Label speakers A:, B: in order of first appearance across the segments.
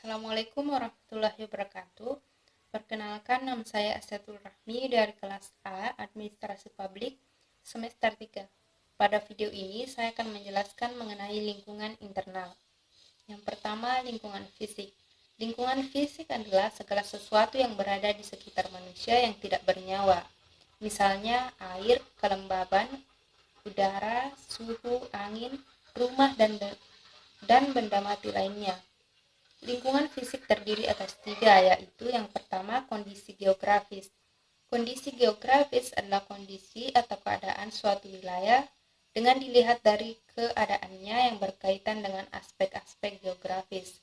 A: Assalamualaikum warahmatullahi wabarakatuh. Perkenalkan, nama saya Asyatul Rahmi dari kelas A Administrasi Publik semester 3. Pada video ini saya akan menjelaskan mengenai lingkungan internal. Yang pertama, lingkungan fisik. Lingkungan fisik adalah segala sesuatu yang berada di sekitar manusia yang tidak bernyawa. Misalnya air, kelembaban, udara, suhu, angin, rumah, dan benda mati lainnya. Lingkungan fisik terdiri atas 3, yaitu yang pertama kondisi geografis. Kondisi geografis adalah kondisi atau keadaan suatu wilayah dengan dilihat dari keadaannya yang berkaitan dengan aspek-aspek geografis.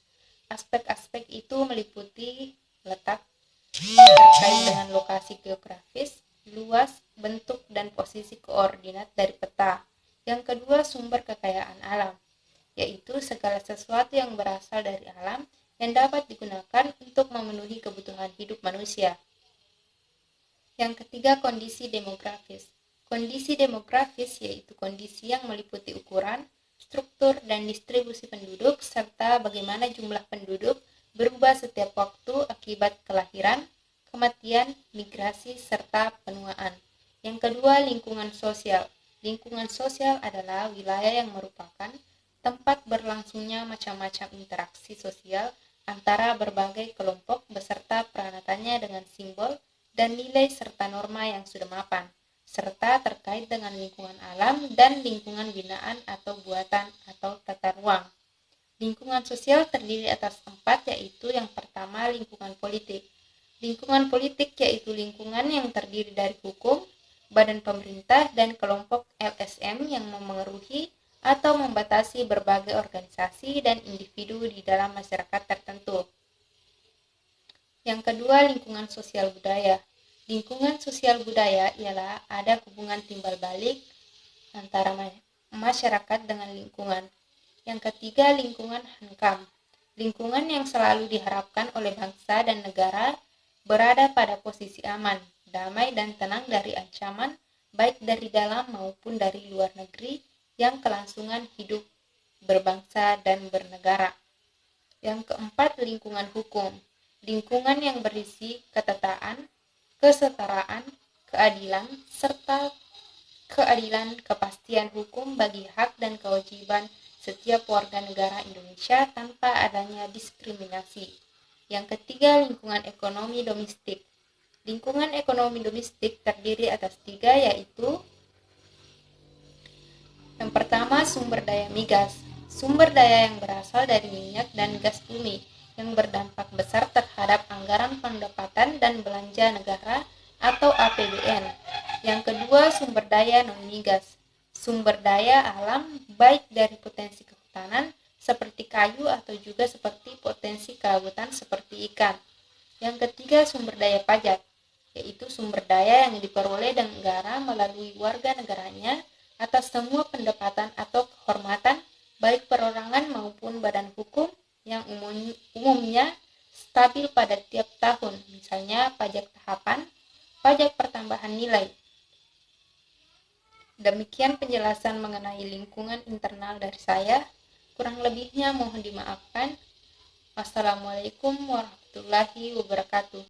A: Aspek-aspek itu meliputi letak terkait dengan lokasi geografis, luas, bentuk, dan posisi koordinat dari peta. Yang kedua, sumber kekayaan alam, yaitu segala sesuatu yang berasal dari alam yang dapat digunakan untuk memenuhi kebutuhan hidup manusia. Yang ketiga, kondisi demografis. Kondisi demografis yaitu kondisi yang meliputi ukuran, struktur, dan distribusi penduduk, serta bagaimana jumlah penduduk berubah setiap waktu akibat kelahiran, kematian, migrasi, serta penuaan. Yang kedua, lingkungan sosial. Lingkungan sosial adalah wilayah yang merupakan tempat berlangsungnya macam-macam interaksi sosial antara berbagai kelompok beserta peranakannya dengan simbol dan nilai serta norma yang sudah mapan, serta terkait dengan lingkungan alam dan lingkungan binaan atau buatan atau tata ruang. Lingkungan sosial terdiri atas 4, yaitu yang pertama lingkungan politik. Lingkungan politik yaitu lingkungan yang terdiri dari hukum, badan pemerintah, dan kelompok LSM yang memengaruhi atau membatasi berbagai organisasi dan individu di dalam masyarakat tertentu. Yang kedua, lingkungan sosial budaya. Lingkungan sosial budaya ialah ada hubungan timbal balik antara masyarakat dengan lingkungan. Yang ketiga, lingkungan hankam. Lingkungan yang selalu diharapkan oleh bangsa dan negara berada pada posisi aman, damai, dan tenang dari ancaman, baik dari dalam maupun dari luar negeri, yang kelangsungan hidup berbangsa dan bernegara. Yang keempat, lingkungan hukum. Lingkungan yang berisi ketertaan, kesetaraan, keadilan, serta kepastian hukum bagi hak dan kewajiban setiap warga negara Indonesia tanpa adanya diskriminasi. Yang ketiga, lingkungan ekonomi domestik. Lingkungan ekonomi domestik terdiri atas 3, yaitu yang pertama, sumber daya migas. Sumber daya yang berasal dari minyak dan gas bumi yang berdampak besar terhadap anggaran pendapatan dan belanja negara atau APBN. Yang kedua, sumber daya non-migas. Sumber daya alam baik dari potensi kehutanan seperti kayu atau juga seperti potensi kelautan seperti ikan. Yang ketiga, sumber daya pajak, yaitu sumber daya yang diperoleh negara melalui warga negaranya atas semua pendapatan atau kehormatan baik perorangan maupun badan hukum yang umumnya stabil pada tiap tahun, misalnya pajak tahapan, pajak pertambahan nilai. Demikian penjelasan mengenai lingkungan internal dari saya. Kurang lebihnya mohon dimaafkan. Wassalamualaikum warahmatullahi wabarakatuh.